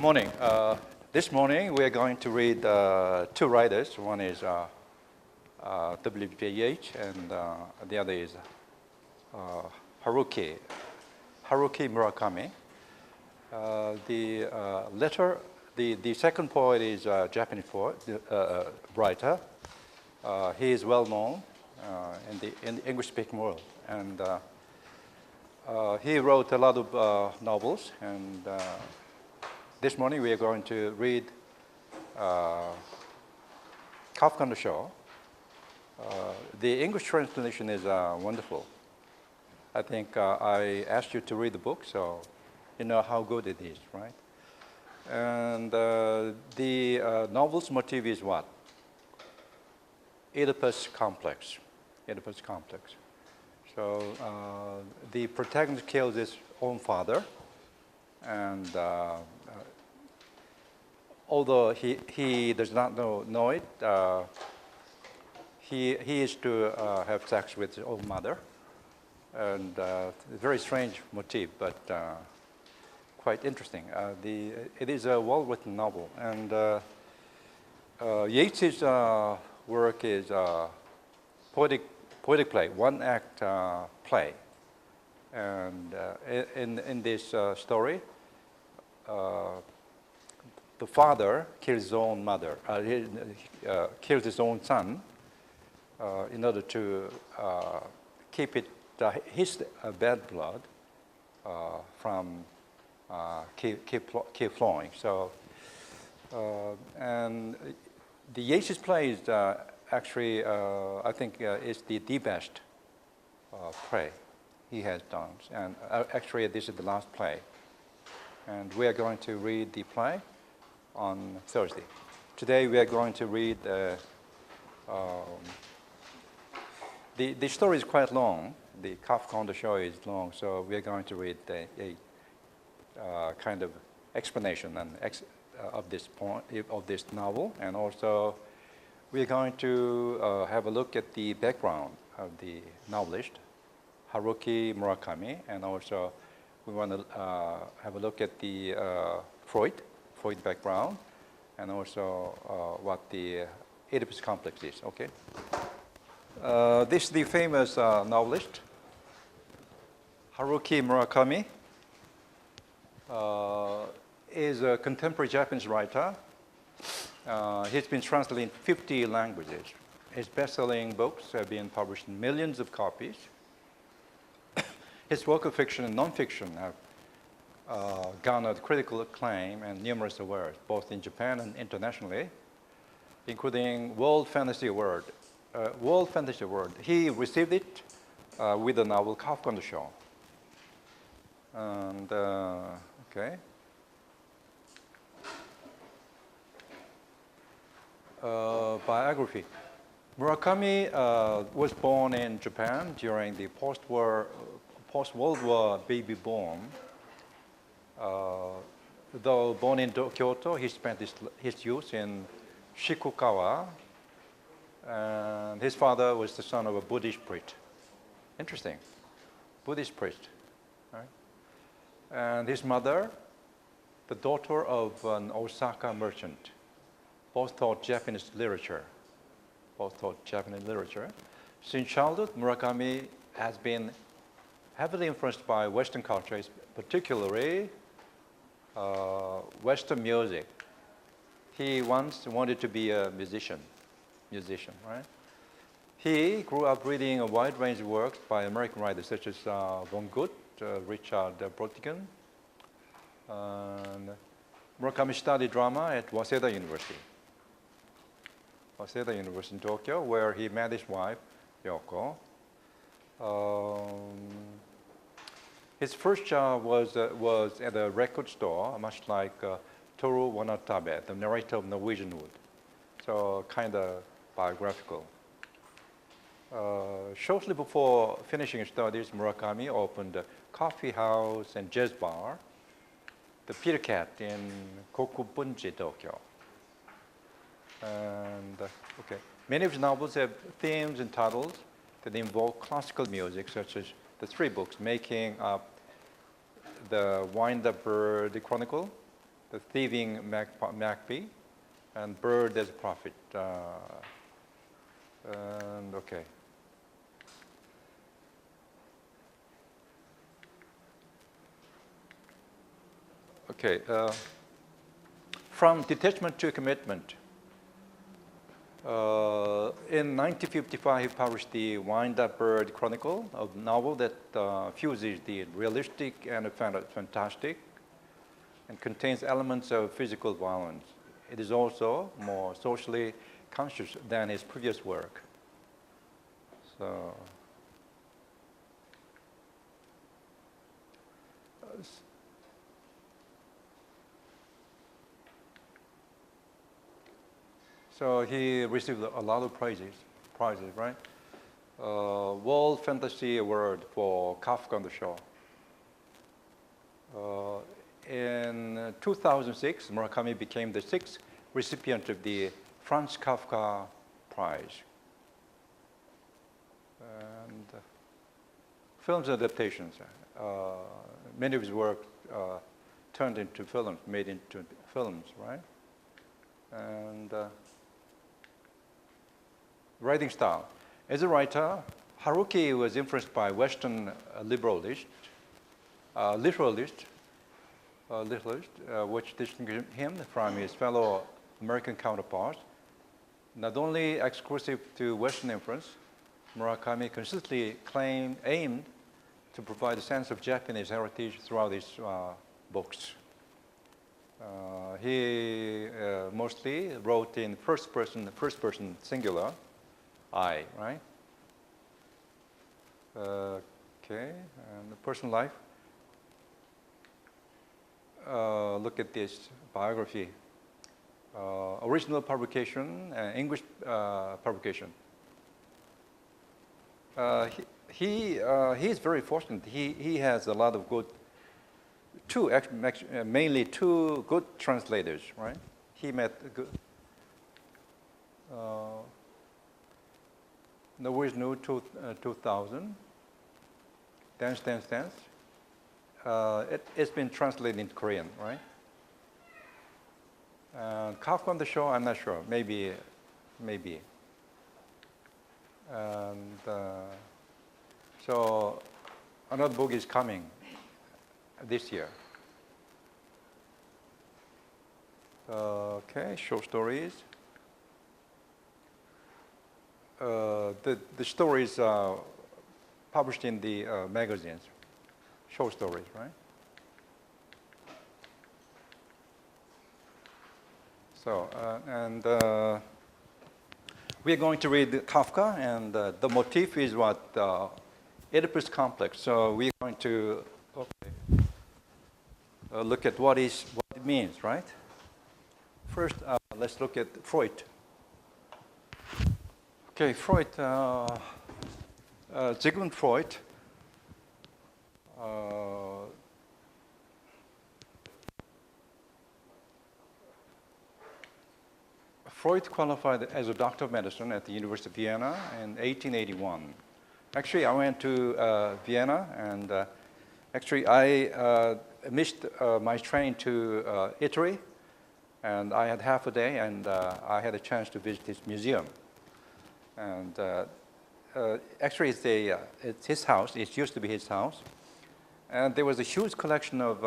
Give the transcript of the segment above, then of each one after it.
Morning. This morning we are going to read two writers. One is W.H. and the other is Haruki Murakami. The second poet is a Japanese poet, writer. He is well known in the English-speaking world, and he wrote a lot of novels. And this morning we are going to read Kafka on the Shore. The English translation is wonderful. I think I asked you to read the book, so you know how good it is, right? And the novel's motif is what? Oedipus complex. Oedipus complex. So the protagonist kills his own father, and although he does not know it, he is to have sex with his own mother. And very strange motif, but quite interesting. It is a well-written novel. And Yeats's work is poetic play, one-act play. And in this story, the father kills his own mother, kills his own son in order to keep his bad blood from keep flowing. So, and the Yeats's play is actually, I think, is the best play he has done. And actually, this is the last play. And we are going to read the play on Thursday. Today, we are going to read the story is quite long. The Kafka on the Shore is long, so we are going to read a kind of explanation and of this novel, and also we are going to have a look at the background of the novelist Haruki Murakami, and also we want to have a look at the Freud background, and also what the Oedipus complex is. Okay. This is the famous novelist Haruki Murakami. Is a contemporary Japanese writer. He's been translated in 50 languages. His best-selling books have been published in millions of copies. His work of fiction and non-fiction have garnered critical acclaim and numerous awards, both in Japan and internationally, including World Fantasy Award. He received it with the novel Kafka on the Shore. And okay. Biography. Murakami was born in Japan during the post-World War baby boom. Though born in Kyoto, he spent his youth in Shikukawa, and his father was the son of a Buddhist priest. Interesting, Buddhist priest, right? And his mother, the daughter of an Osaka merchant. Both taught Japanese literature. Since childhood, Murakami has been heavily influenced by Western culture, particularly Western music. He once wanted to be a musician, right? He grew up reading a wide range of works by American writers such as Vonnegut, Richard Brautigan. And Murakami studied drama at Waseda University in Tokyo, where he met his wife, Yoko. His first job was at a record store, much like Toru Wanatabe, the narrator of Norwegian Wood. So kind of biographical. Shortly before finishing his studies, Murakami opened a coffee house and jazz bar, the Peter Cat in Kokubunji, Tokyo. And okay, many of his novels have themes and titles that involve classical music, such as the three books making up the Wind Up Bird Chronicle, the thieving magpie, and bird as a prophet. And okay. Okay. From detachment to commitment. In 1955, he published the Wind Up Bird Chronicle, a novel that fuses the realistic and fantastic and contains elements of physical violence. It is also more socially conscious than his previous work. So he received a lot of prizes, right? World Fantasy Award for Kafka on the Shore. In 2006, Murakami became the 6th recipient of the Franz Kafka Prize. And films adaptations. Many of his work turned into films, made into films, right? And writing style. As a writer, Haruki was influenced by Western literalists, which distinguished him from his fellow American counterparts. Not only exclusive to Western influence, Murakami consistently aimed to provide a sense of Japanese heritage throughout his books. He mostly wrote in first person singular, I, right? Okay, and the personal life. Look at this biography. Original publication, English publication. He is very fortunate. He has a lot of good, mainly two good translators, right? He met good. Norway's New 2000. Dance. It's been translated into Korean, right? Kafka on the Shore, I'm not sure. Maybe. And so another book is coming this year. Okay, short stories. The stories are published in the magazines, short stories, right? So, we're going to read Kafka, and the motif is what Oedipus complex. So we're going to look at what it means, right? First, let's look at Freud. Okay, Freud, Sigmund Freud, Freud qualified as a doctor of medicine at the University of Vienna in 1881. Actually, I went to Vienna, and actually I missed my train to Italy, and I had half a day, and I had a chance to visit his museum. And actually, it's his house. It used to be his house. And there was a huge collection of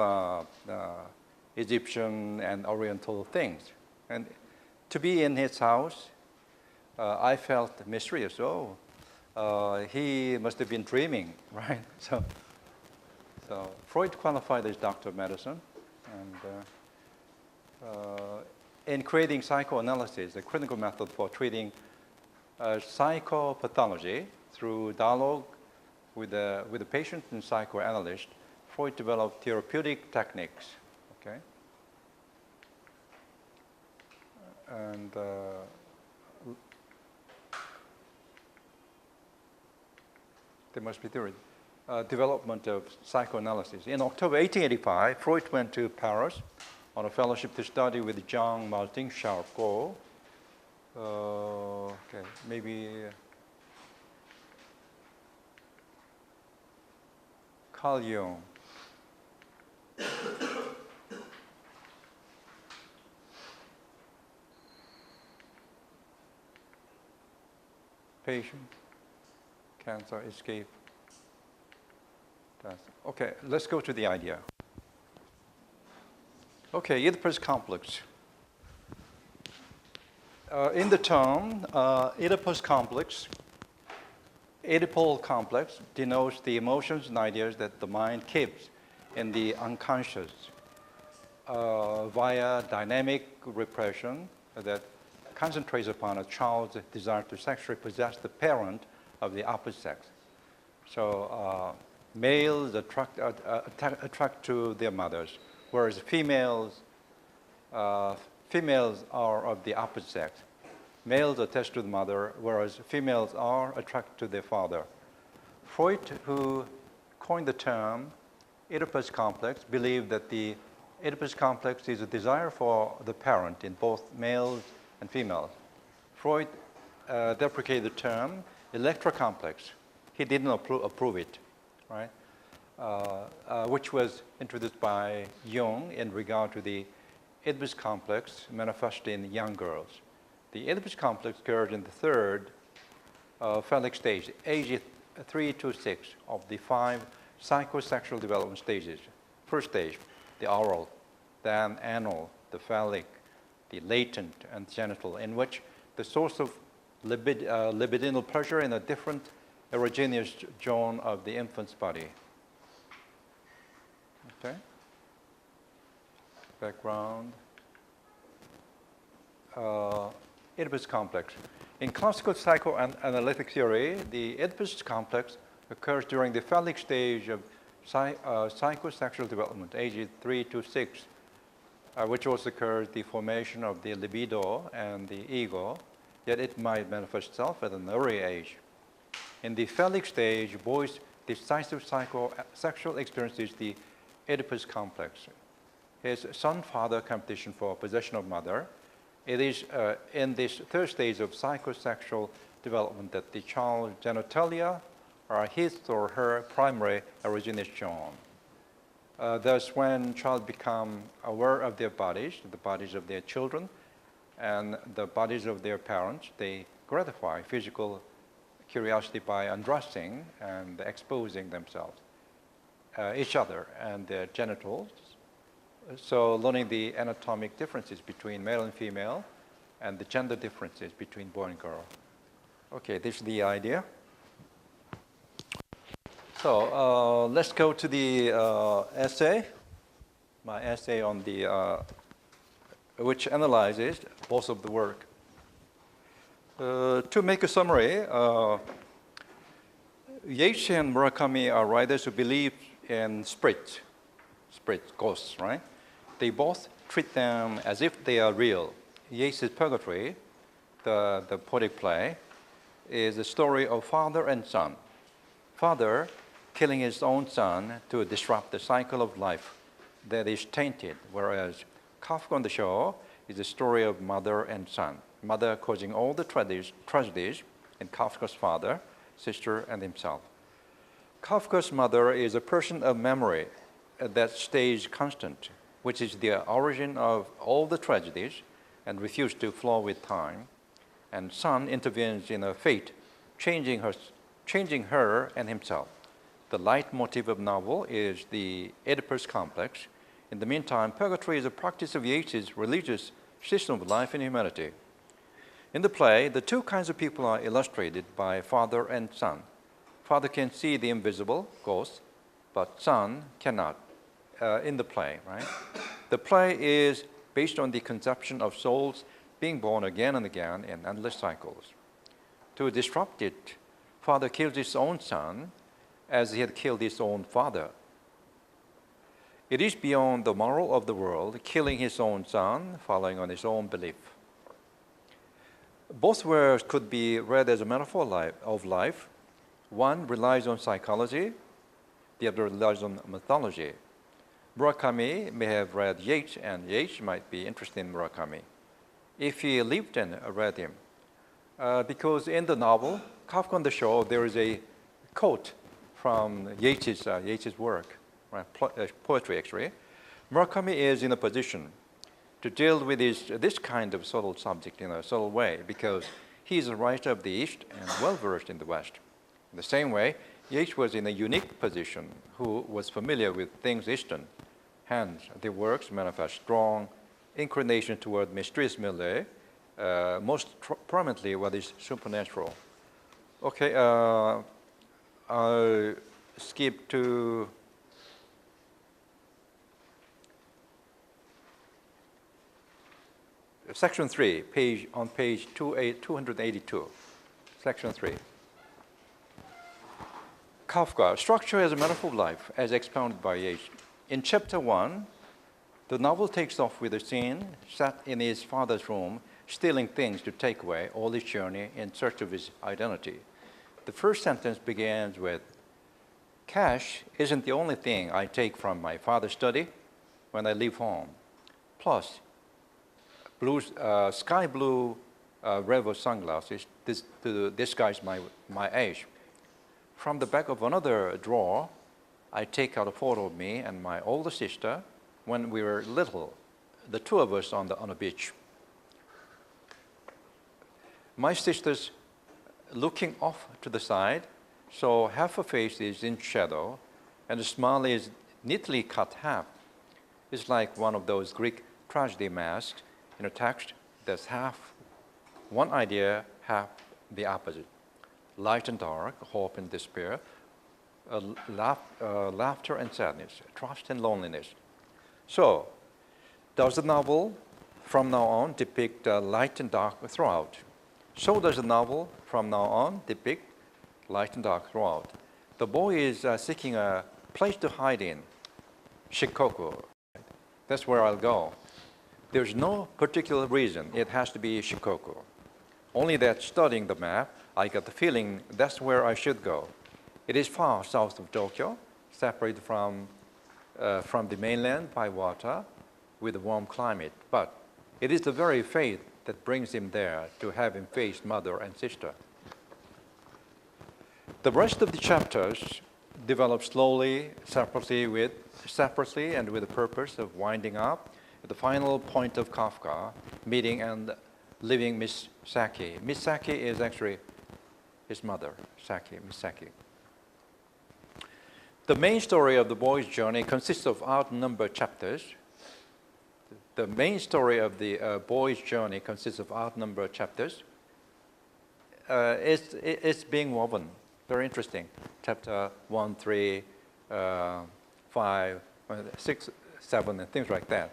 Egyptian and Oriental things. And to be in his house, I felt mysterious. Oh, he must have been dreaming, right? So Freud qualified as doctor of medicine. And in creating psychoanalysis, a critical method for treating psychopathology through dialogue with the patient and psychoanalyst, Freud developed therapeutic techniques. Okay, and there must be theory. Development of psychoanalysis. In October 1885, Freud went to Paris on a fellowship to study with Jean-Martin Charcot. Okay, maybe Carl Jung. patient, cancer, escape. Okay, let's go to the idea. Okay, Oedipus complex. In the term Oedipus complex, Oedipal complex denotes the emotions and ideas that the mind keeps in the unconscious via dynamic repression that concentrates upon a child's desire to sexually possess the parent of the opposite sex. So males attract to their mothers, whereas females are of the opposite sex. Males attach to the mother, whereas females are attracted to their father. Freud, who coined the term Oedipus complex, believed that the Oedipus complex is a desire for the parent in both males and females. Freud deprecated the term Electra complex. He didn't approve it, right? Which was introduced by Jung in regard to the Oedipus complex manifested in young girls. The Oedipus complex occurs in the third phallic stage, age 3 to 6 of the 5 psychosexual development stages. First stage, the oral, then anal, the phallic, the latent, and genital, in which the source of libidinal pleasure in a different erogenous zone of the infant's body. Okay? Background. Oedipus complex. In classical psychoanalytic theory, the Oedipus complex occurs during the phallic stage of psychosexual development, ages 3 to 6, which also occurs the formation of the libido and the ego, yet it might manifest itself at an early age. In the phallic stage, boys' decisive psychosexual experience is the Oedipus complex. His son-father competition for possession of mother. It is in this third stage of psychosexual development that the child's genitalia are his or her primary erogenous zone. Thus, when child become aware of their bodies, the bodies of their children, and the bodies of their parents, they gratify physical curiosity by undressing and exposing themselves, each other and their genitals. So learning the anatomic differences between male and female and the gender differences between boy and girl. Okay, this is the idea. So let's go to the essay, my essay on the, which analyzes both of the work. To make a summary, Yeats and Murakami are writers who believe in spirits, ghosts, right? They both treat them as if they are real. Yeats' Purgatory, the poetic play, is a story of father and son. Father killing his own son to disrupt the cycle of life that is tainted, whereas Kafka on the Shore is a story of mother and son. Mother causing all the tragedies in Kafka's father, sister, and himself. Kafka's mother is a person of memory that stays constant, which is the origin of all the tragedies and refuses to flow with time. And son intervenes in her fate, changing her and himself. The leitmotif of the novel is the Oedipus complex. In the meantime, Purgatory is a practice of Yeats's religious system of life in humanity. In the play, the two kinds of people are illustrated by father and son. Father can see the invisible, ghosts, but son cannot. In the play, right? The play is based on the conception of souls being born again and again in endless cycles. To disrupt it, father kills his own son as he had killed his own father. It is beyond the moral of the world, killing his own son, following on his own belief. Both works could be read as a metaphor of life. One relies on psychology, the other relies on mythology. Murakami may have read Yeats, and Yeats might be interested in Murakami if he lived and read him. Because in the novel, Kafka on the Shore, there is a quote from Yeats's work, right? Poetry actually. Murakami is in a position to deal with this kind of subtle subject in a subtle way because He is a writer of the East and well-versed in the West. In the same way, Yeats was in a unique position who was familiar with things Eastern. Hence, the works manifest strong inclination toward mysterious milieu, most prominently what is supernatural. Okay, I'll skip to Section 3, on page 282. Section 3. Kafka, structure as a metaphor of life, as expounded by Yeats. In chapter 1, the novel takes off with a scene set in his father's room, stealing things to take away all his journey in search of his identity. The first sentence begins with, "Cash isn't the only thing I take from my father's study when I leave home. Plus, sky blue Revo sunglasses to disguise my age. From the back of another drawer, I take out a photo of me and my older sister when we were little, the two of us on a beach. My sister's looking off to the side, so half her face is in shadow, and the smile is neatly cut half. It's like one of those Greek tragedy masks in a text that's half one idea, half the opposite. Light and dark, hope and despair, laughter and sadness, trust and loneliness." So, does the novel from now on depict light and dark throughout? So does the novel from now on depict light and dark throughout. The boy is seeking a place to hide in, Shikoku. That's where I'll go. There's no particular reason it has to be Shikoku. Only that studying the map, I got the feeling that's where I should go. It is far south of Tokyo, separated from the mainland by water with a warm climate. But it is the very fate that brings him there to have him face mother and sister. The rest of the chapters develop slowly, separately, and with the purpose of winding up at the final point of Kafka, meeting and leaving Miss Saki. Miss Saki is actually his mother, Miss Saki. The main story of the boy's journey consists of odd-numbered chapters. The main story of the boy's journey consists of odd-numbered chapters. It's being woven. Very interesting. Chapter 1, 3, 5, 6, 7, and things like that.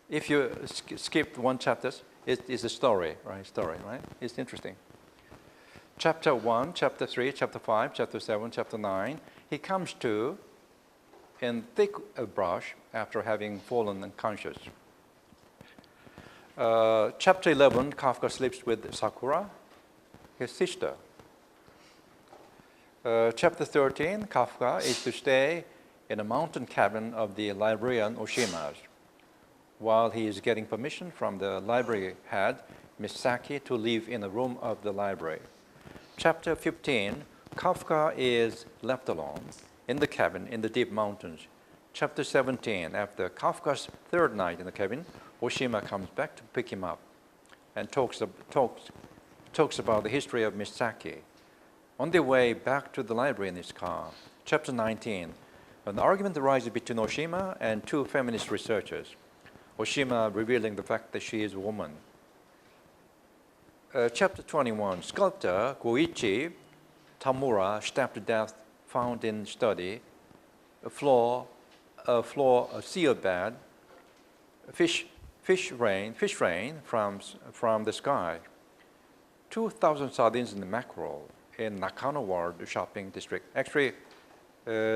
If you skip one chapter, it's a story, right? It's interesting. Chapter 1, Chapter 3, Chapter 5, Chapter 7, Chapter 9, he comes to in thick brush after having fallen unconscious. Chapter 11, Kafka sleeps with Sakura, his sister. Chapter 13, Kafka is to stay in a mountain cabin of the librarian Oshima's, while he is getting permission from the library head, Miss Saki, to live in a room of the library. Chapter 15, Kafka is left alone in the cabin in the deep mountains. Chapter 17, after Kafka's third night in the cabin, Oshima comes back to pick him up and talks about the history of Miss Saki. On their way back to the library in his car. Chapter 19, an argument arises between Oshima and two feminist researchers. Oshima revealing the fact that she is a woman. Chapter 21, sculptor Goichi Tamura stabbed to death, found in study, a sealed bed, fish rain from the sky, 2,000 sardines in the mackerel in Nakano Ward shopping district. Actually,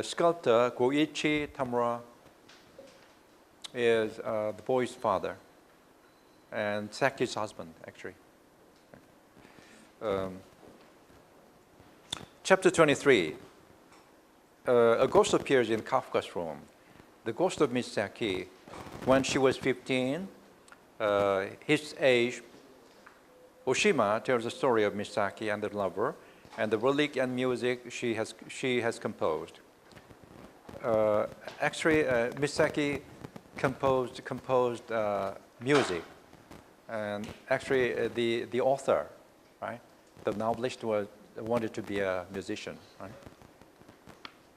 sculptor Goichi Tamura is the boy's father and Saki's husband, actually. Chapter 23, a ghost appears in Kafka's room. The ghost of Miss Saki, when she was 15, his age, Oshima tells the story of Miss Saki and the lover, and the relic and music she has composed. Actually, Miss Saki composed music, and actually the author right? The novelist wanted to be a musician, right?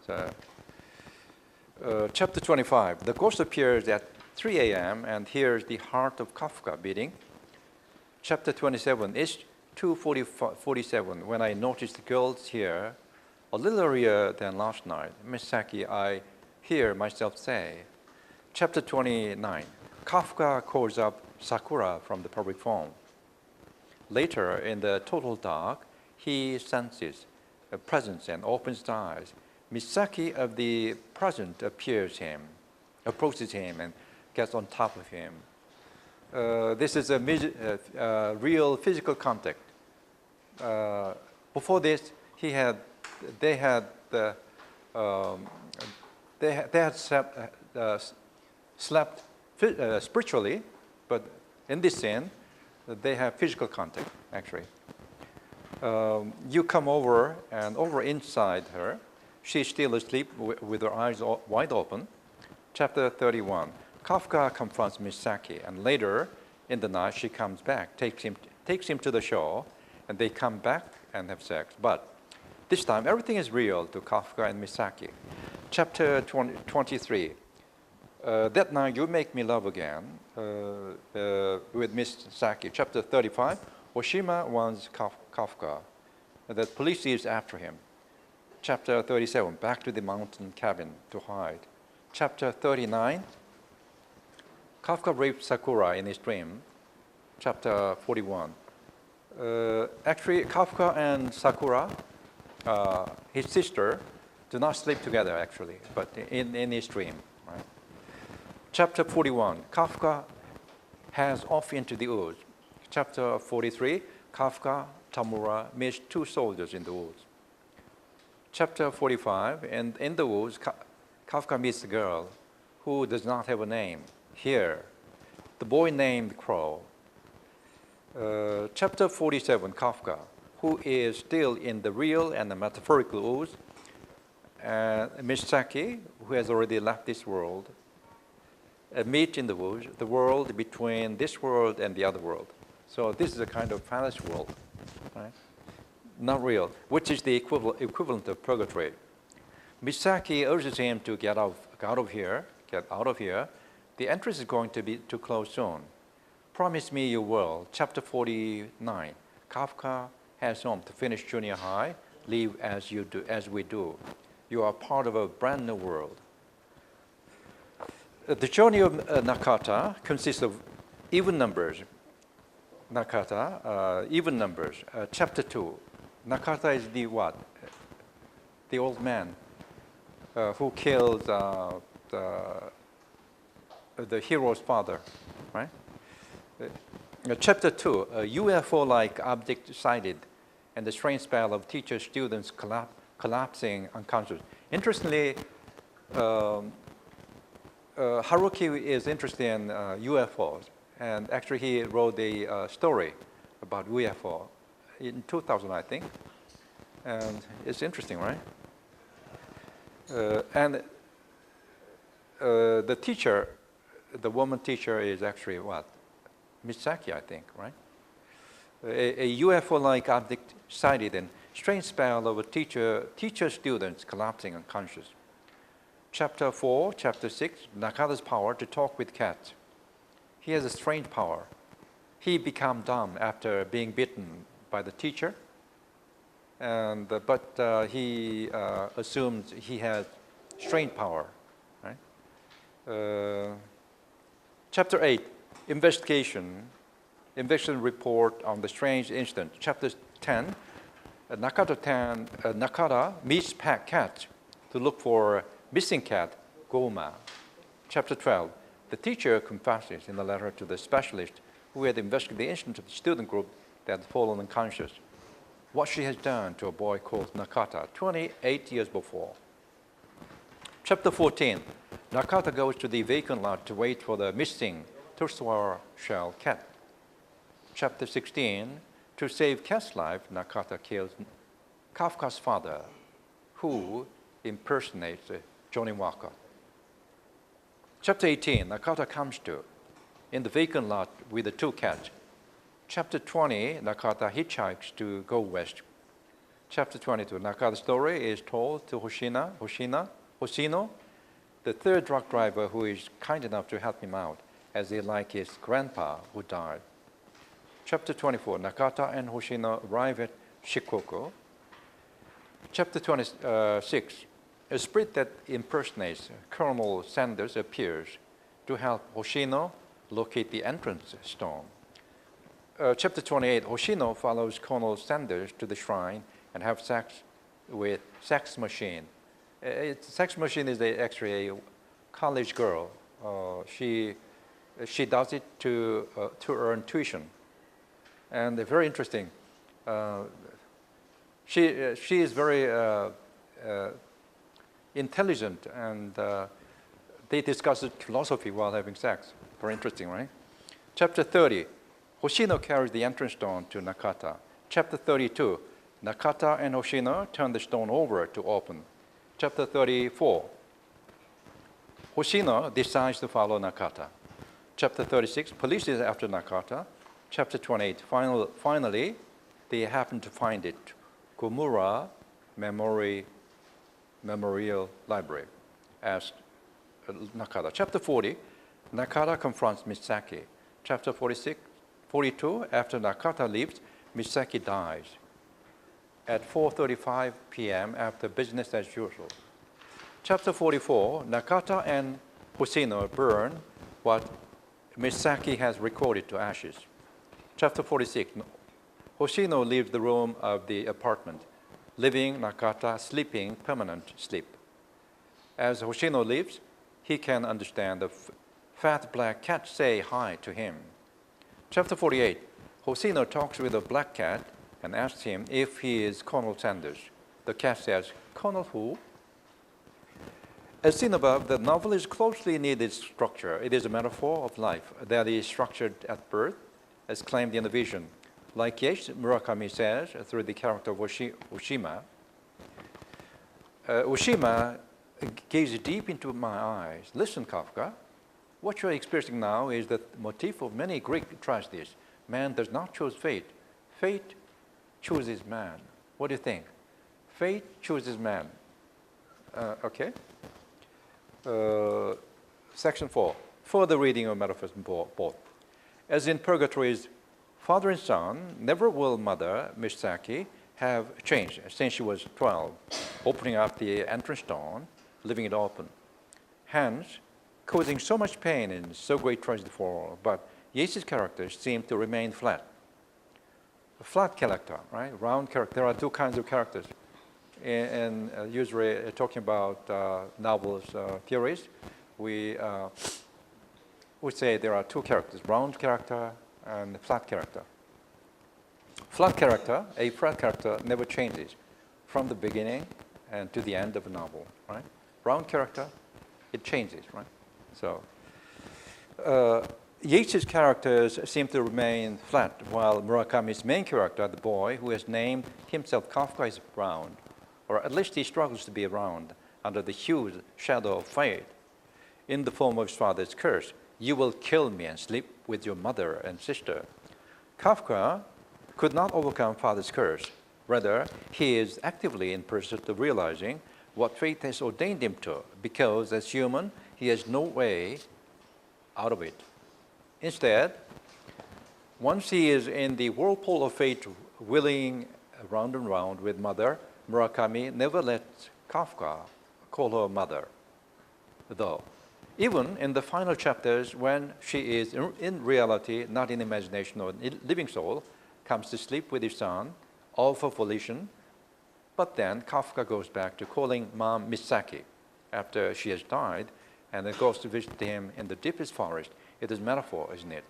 So, chapter 25, the ghost appears at 3 a.m. and hears the heart of Kafka beating. Chapter 27, it's 2:47 when I noticed the girls here a little earlier than last night. Miss Saki, I hear myself say. Chapter 29, Kafka calls up Sakura from the public phone. Later, in the total dark, he senses a presence and opens his eyes. Misaki of the present approaches him, and gets on top of him. This is a real physical contact. Before this, they had slept spiritually, but in this scene, they have physical contact, actually. You come over inside her. She's still asleep with her eyes wide open. Chapter 31, Kafka confronts Misaki, and later in the night she comes back, takes him to the shore, and they come back and have sex. But this time, everything is real to Kafka and Misaki. Chapter 23, that night you make me love again with Misaki. Chapter 35, Oshima warns Kafka that police is after him. Chapter 37, back to the mountain cabin to hide. Chapter 39, Kafka rapes Sakura in his dream. Chapter 41. Actually, Kafka and Sakura, his sister, do not sleep together, actually, but in his dream. Right? Chapter 41, Kafka has off into the woods. Chapter 43, Kafka, Tamura meet two soldiers in the woods. Chapter 45, and in the woods, Kafka meets a girl who does not have a name. Here, the boy named Crow. Chapter 47, Kafka, who is still in the real and the metaphorical woods, and Misaki, who has already left this world, meet in the woods, the world between this world and the other world. So this is a kind of fantasy world, right? Not real, which is the equivalent of purgatory. Misaki urges him to get out of here. The entrance is going to close soon. Promise me you will. Chapter 49. Kafka has home to finish junior high. Live as we do. You are part of a brand new world. The journey of Nakata consists of even numbers. Even numbers. Chapter 2. Nakata is the what? The old man who killed the hero's father, right? Chapter 2, a UFO-like object sighted and the strange spell of teacher-students collapsing unconscious. Interestingly, Haruki is interested in UFOs, and actually he wrote a story about UFO in 2000, I think, and it's interesting, right? And the teacher, the woman teacher, is actually what? Misaki, I think, right? A UFO-like object sighted and strange spell of a teacher-students collapsing unconscious. Chapter 4, Chapter 6, Nakata's power to talk with cats. He has a strange power. He became dumb after being bitten by the teacher, but he assumes he has strange power. Right? Chapter 8, investigation report on the strange incident. Chapter 10, Nakata meets cat to look for missing cat, Goma. Chapter 12, the teacher confesses in a letter to the specialist who had investigated the incident of the student group that had fallen unconscious what she has done to a boy called Nakata 28 years before. Chapter 14, Nakata goes to the vacant lot to wait for the missing tortoise shell cat. Chapter 16, to save cat's life, Nakata kills Kafka's father, who impersonates Johnny Walker. Chapter 18, Nakata comes to in the vacant lot with the two cats. Chapter 20, Nakata hitchhikes to go west. Chapter 22, Nakata's story is told to Hoshino, the third truck driver who is kind enough to help him out, as he liked his grandpa who died. Chapter 24, Nakata and Hoshino arrive at Shikoku. Chapter 26, a spirit that impersonates Colonel Sanders appears to help Hoshino locate the entrance stone. Chapter 28, Hoshino follows Colonel Sanders to the shrine and have sex with sex machine. Sex machine is actually a college girl. She does it to earn tuition, and very interesting. She is very intelligent, and they discuss philosophy while having sex. Very interesting, right? Chapter 30, Hoshino carries the entrance stone to Nakata. Chapter 32, Nakata and Hoshino turn the stone over to open. Chapter 34, Hoshino decides to follow Nakata. Chapter 36, police is after Nakata. Chapter 28, finally, they happen to find it, Komura Memorial Library, as Nakata. Chapter 40, Nakata confronts Misaki. Chapter 42, after Nakata leaves, Misaki dies at 4:35 p.m. after business as usual. Chapter 44, Nakata and Hoshino burn what Misaki has recorded to ashes. Chapter 46, Hoshino leaves the room of the apartment, leaving Nakata sleeping permanent sleep. As Hoshino leaves, he can understand the fat black cat say hi to him. Chapter 48, Hoshino talks with the black cat and asks him if he is Colonel Sanders. The cat says, "Colonel who?" As seen above, the novel is closely in its structure. It is a metaphor of life that is structured at birth, as claimed in the vision. Like Yeats, Murakami says, through the character of Oshima, Oshima gazes deep into my eyes. Listen, Kafka, what you're experiencing now is the motif of many Greek tragedies. Man does not choose fate. Fate chooses man. What do you think? Fate chooses man. Okay. Section 4. Further reading of metaphors both. As in Purgatory's father and son, never will mother, Misaki, have changed since she was 12, opening up the entrance stone, leaving it open. Hence, causing so much pain and so great tragedy for all. But Yeats' characters seem to remain flat. A flat character, right? Round character. There are two kinds of characters. And usually talking about novels theories, we say there are two characters, round character and flat character. Flat character, a flat character never changes from the beginning and to the end of a novel, right? Round character, it changes, right? So Yeats' characters seem to remain flat, while Murakami's main character, the boy who has named himself Kafka, is round, or at least he struggles to be round under the huge shadow of fate in the form of his father's curse. You will kill me and sleep with your mother and sister. Kafka could not overcome father's curse. Rather, he is actively in pursuit of realizing what fate has ordained him to, because as human, he has no way out of it. Instead, once he is in the whirlpool of fate, wheeling round and round with mother, Murakami never lets Kafka call her mother, though. Even in the final chapters, when she is in reality, not in imagination or living soul, comes to sleep with his son, all for volition, but then Kafka goes back to calling mom Misaki after she has died, and then goes to visit him in the deepest forest. It is metaphor, isn't it?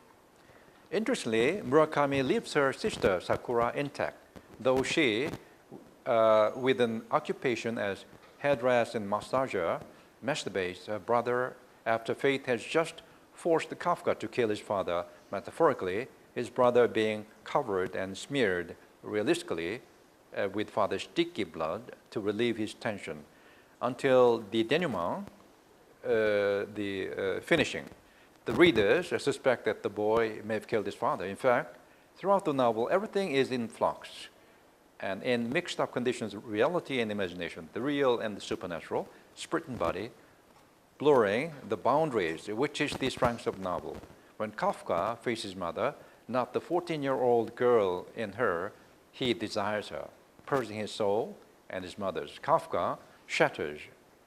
Interestingly, Murakami leaves her sister Sakura intact, though she, with an occupation as hairdresser and massager, masturbates her brother after fate has just forced Kafka to kill his father, metaphorically, his brother being covered and smeared realistically with father's sticky blood to relieve his tension, until the denouement, the finishing. The readers suspect that the boy may have killed his father. In fact, Throughout the novel, everything is in flux and in mixed up conditions, reality and imagination, the real and the supernatural, spirit and body, blurring the boundaries, which is the strength of the novel. When Kafka faces mother, not the 14-year-old girl in her, he desires her, purging his soul and his mother's. Kafka shatters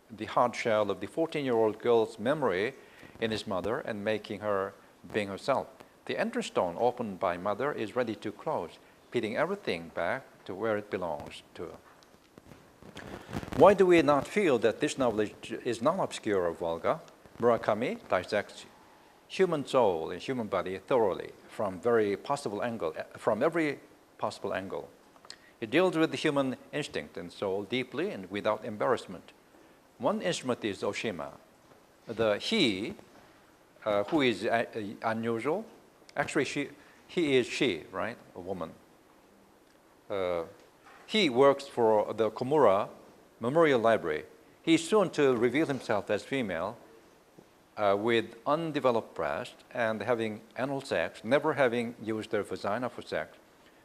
the hard shell of the 14-year-old girl's memory in his mother and making her being herself. The entrance stone opened by mother is ready to close, pitting everything back to where it belongs to. Why do we not feel that this novel is not obscure or vulgar? Murakami dissects human soul and human body thoroughly from every possible angle. It deals with the human instinct and soul deeply and without embarrassment. One instrument is Oshima. The he, who is unusual, actually he is she, right? A woman. He works for the Komura Memorial Library. He is soon to reveal himself as female with undeveloped breast and having anal sex, never having used their vagina for sex,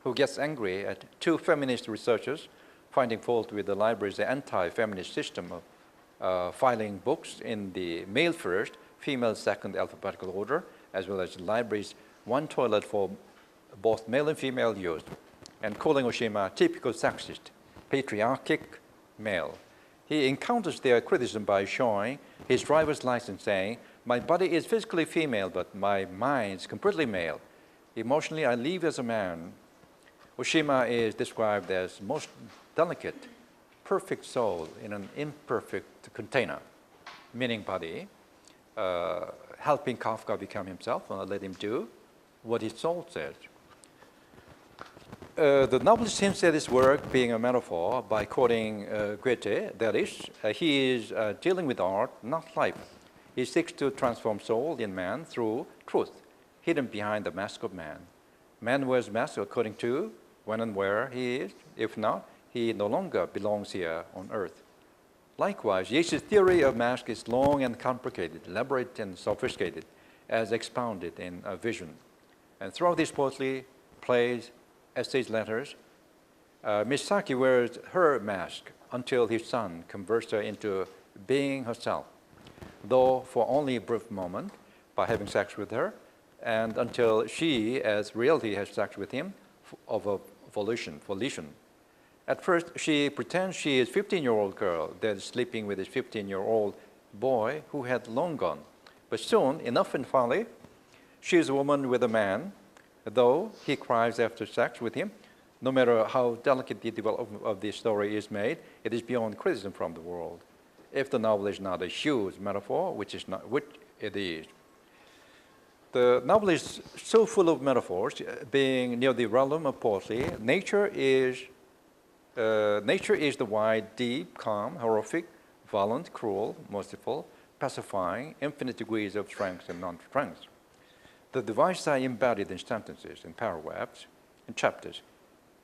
who gets angry at two feminist researchers finding fault with the library's anti-feminist system of filing books in the male first, female second alphabetical order, as well as the library's one toilet for both male and female use, and calling Oshima typical sexist, patriarchic male. He encounters their criticism by showing his driver's license saying, "My body is physically female, but my mind is completely male. Emotionally, I live as a man." Oshima is described as most delicate, perfect soul in an imperfect container, meaning body, helping Kafka become himself and let him do what his soul says. The novelist hints at his work being a metaphor by quoting Goethe, that is, he is dealing with art, not life. He seeks to transform soul in man through truth, hidden behind the mask of man. Man wears mask according to when and where he is. If not, he no longer belongs here on earth. Likewise, Yeats's theory of mask is long and complicated, elaborate and sophisticated, as expounded in A Vision. And throughout this poetry, plays, essays, letters, Miss Saki wears her mask until his son converts her into being herself, though for only a brief moment by having sex with her, and until she, as reality, has sex with him of a volition. At first, she pretends she is a 15-year-old girl that is sleeping with his 15-year-old boy who had long gone. But soon, enough and finally, she is a woman with a man, though he cries after sex with him. No matter how delicate the development of this story is made, it is beyond criticism from the world. If the novel is not a huge metaphor, which it is. The novel is so full of metaphors, being near the realm of poetry. Nature is the wide, deep, calm, horrific, violent, cruel, merciful, pacifying, infinite degrees of strength and non-strength. The devices are embodied in sentences, in paragraphs, in chapters,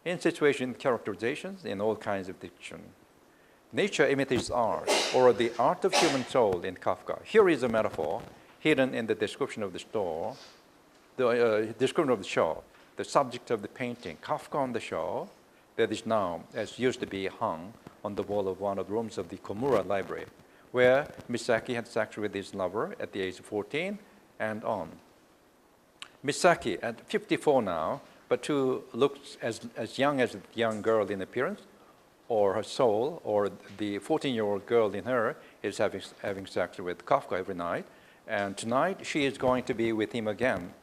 in situation characterizations, in all kinds of diction. Nature imitates art, or the art of human soul in Kafka. Here is a metaphor hidden in the description of the store, the description of the show, the subject of the painting, Kafka on the show, that is now, as used to be, hung on the wall of one of the rooms of the Komura Library, where Misaki had sex with his lover at the age of 14 and on. Misaki, at 54 now, but who looks as young as a young girl in appearance, or her soul, or the 14-year-old girl in her is having sex with Kafka every night, and tonight she is going to be with him again.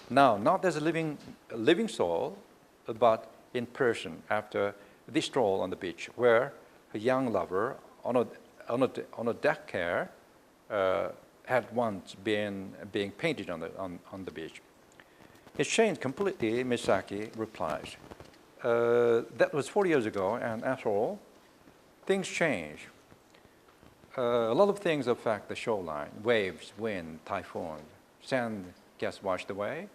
Now, not as a living soul, but in person after this stroll on the beach, where her young lover on a deck chair had once been being painted on the beach. It's changed completely, Misaki replies. That was 40 years ago, and after all, things change. A lot of things affect the shoreline: waves, wind, typhoon, sand gets washed away.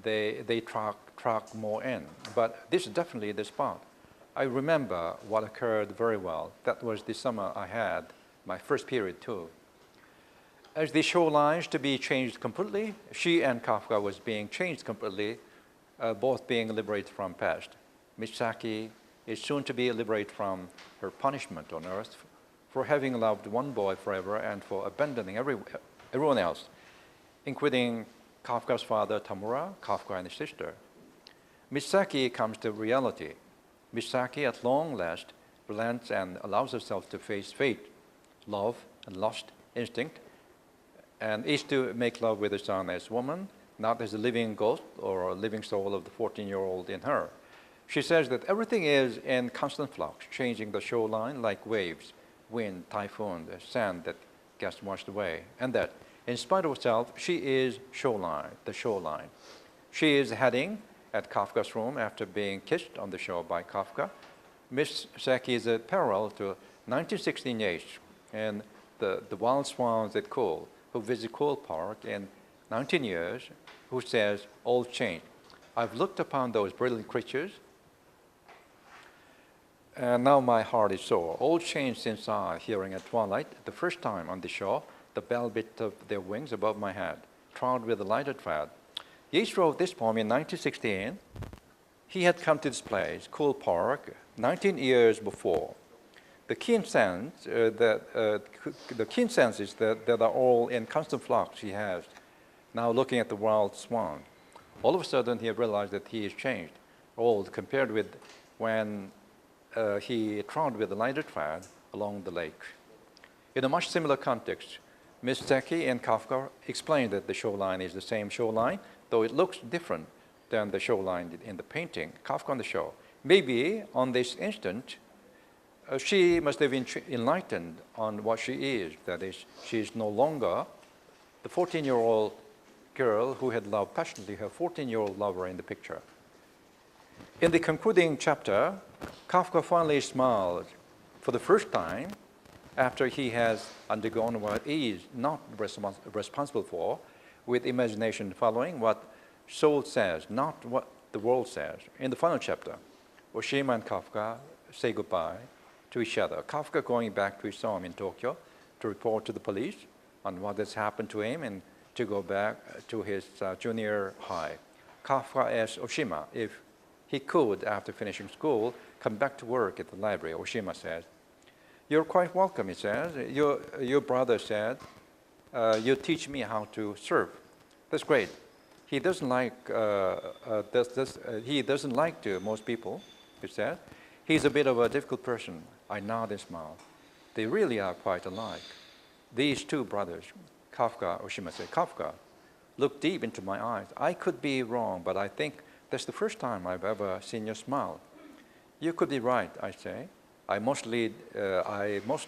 They track more in, but this is definitely the spot. I remember what occurred very well. That was the summer I had my first period too. As the shorelines to be changed completely, she and Kafka was being changed completely both being liberated from past. Misaki is soon to be liberated from her punishment on earth for having loved one boy forever and for abandoning everyone else, including Kafka's father, Tamura, Kafka and his sister. Misaki comes to reality. Misaki, at long last, relents and allows herself to face fate, love, and lost instinct, and is to make love with her son as woman, not as a living ghost or a living soul of the 14-year-old in her. She says that everything is in constant flux, changing the shoreline like waves, wind, typhoon, the sand that gets washed away, and that, in spite of herself, she is shoreline, the shoreline. She is heading at Kafka's room after being kissed on the shore by Kafka. Miss Saki is a parallel to 1916-H and the wild swans at Cool, who visit Cool Park in 19 years, who says, all changed. I've looked upon those brilliant creatures, and now my heart is sore. All changed since I, hearing at twilight, the first time on the shore, the bell bit of their wings above my head, trod with a lighted thread. Yeats wrote this poem in 1916. He had come to this place, Cool Park, 19 years before. The keen sense is that are all in constant flux he has. Now looking at the wild swan, all of a sudden he realized that he is changed, old compared with when he trod with a lighted thread along the lake. In a much similar context, Miss Seki and Kafka explained that the shoreline is the same shoreline, though it looks different than the shoreline in the painting, Kafka on the shore. Maybe on this instant, she must have been enlightened on what she is. That is, she is no longer the 14-year-old girl who had loved passionately her 14-year-old lover in the picture. In the concluding chapter, Kafka finally smiled for the first time after he has undergone what he is not responsible for, with imagination following what soul says, not what the world says. In the final chapter, Oshima and Kafka say goodbye to each other. Kafka going back to his home in Tokyo to report to the police on what has happened to him and to go back to his junior high. Kafka asks Oshima if he could, after finishing school, come back to work at the library. Oshima says, "You're quite welcome," he says. Your brother said, "You teach me how to surf." That's great. He doesn't like he doesn't like to most people, he said. He's a bit of a difficult person. I nod and smile. They really are quite alike. These two brothers, Kafka, Oshima said, Kafka, look deep into my eyes. I could be wrong, but I think that's the first time I've ever seen you smile. You could be right, I say. I most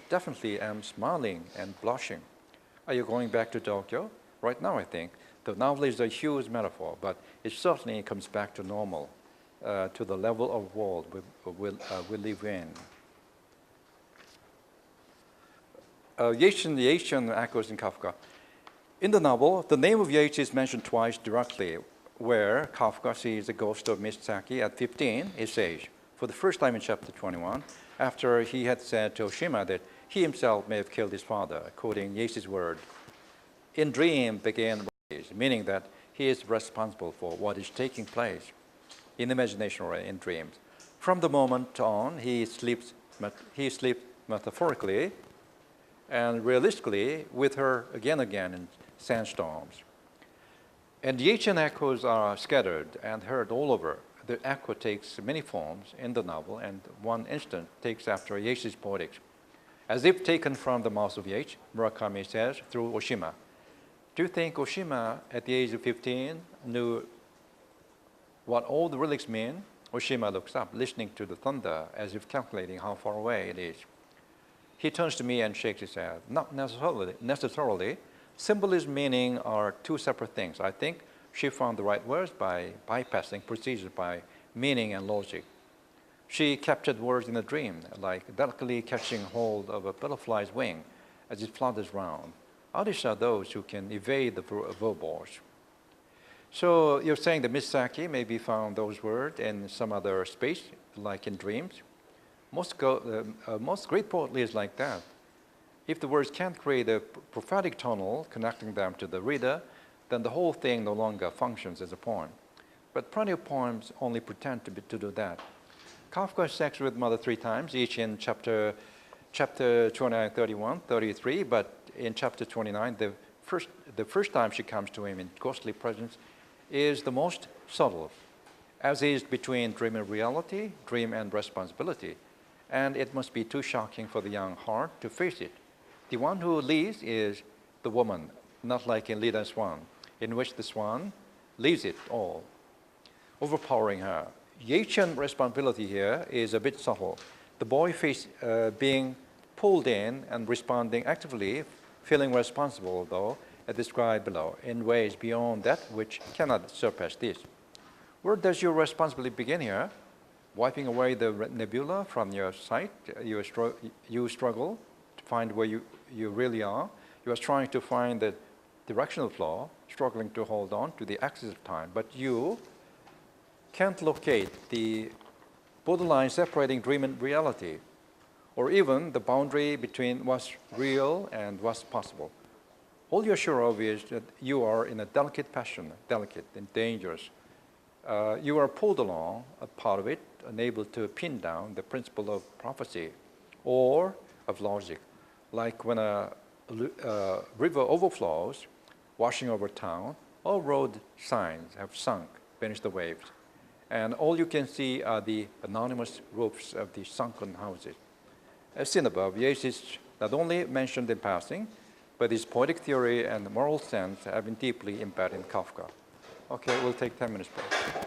definitely am smiling and blushing. Are you going back to Tokyo? Right now, I think. The novel is a huge metaphor, but it certainly comes back to normal, to the level of world we live in. Yeats echoes in Kafka. In the novel, the name of Yeats is mentioned twice directly, where Kafka sees the ghost of Miss Saki at 15, his age, for the first time in chapter 21, after he had said to Oshima that he himself may have killed his father, quoting Yeats' word, "In dream began," meaning that he is responsible for what is taking place in imagination or in dreams. From the moment on, he sleeps metaphorically and realistically with her again in sandstorms. And Yeatsian echoes are scattered and heard all over. The echo takes many forms in the novel, and one instant takes after Yeats' poetics. As if taken from the mouth of Yeats, Murakami says through Oshima, "Do you think Oshima, at the age of 15, knew what all the lyrics mean?" Oshima looks up, listening to the thunder, as if calculating how far away it is. He turns to me and shakes his head. "Not necessarily. Symbolism and meaning are two separate things. I think she found the right words by bypassing procedures by meaning and logic. She captured words in a dream, like delicately catching hold of a butterfly's wing as it flutters round. Artists are those who can evade the verballs." So you're saying that Miss Saki maybe found those words in some other space, like in dreams? Most great poetry is like that. If the words can't create a prophetic tunnel connecting them to the reader, then the whole thing no longer functions as a poem. but plenty of poems only pretend to do that. Kafka has sex with mother 3 times, each in chapter 29, 31, 33, but in chapter 29, the first time she comes to him in ghostly presence is the most subtle, as is between dream and reality, dream and responsibility. And it must be too shocking for the young heart to face it. The one who leads is the woman, not like in Leda Swan, in which the swan leaves it all, overpowering her. Yechen responsibility here is a bit subtle. The boy being pulled in and responding actively, feeling responsible, though, as described below, in ways beyond that which cannot surpass this. Where does your responsibility begin here? Wiping away the nebula from your sight, you struggle to find where you really are. You are trying to find the directional flaw, struggling to hold on to the axis of time, but you can't locate the borderline separating dream and reality, or even the boundary between what's real and what's possible. All you're sure of is that you are in a delicate passion, delicate and dangerous. You are pulled along, a part of it, unable to pin down the principle of prophecy or of logic. Like when a river overflows, washing over town, all road signs have sunk beneath the waves. And all you can see are the anonymous roofs of the sunken houses. As seen above, Yeats is not only mentioned in passing, but his poetic theory and moral sense have been deeply embedded in Kafka. Okay, we'll take 10 minutes break.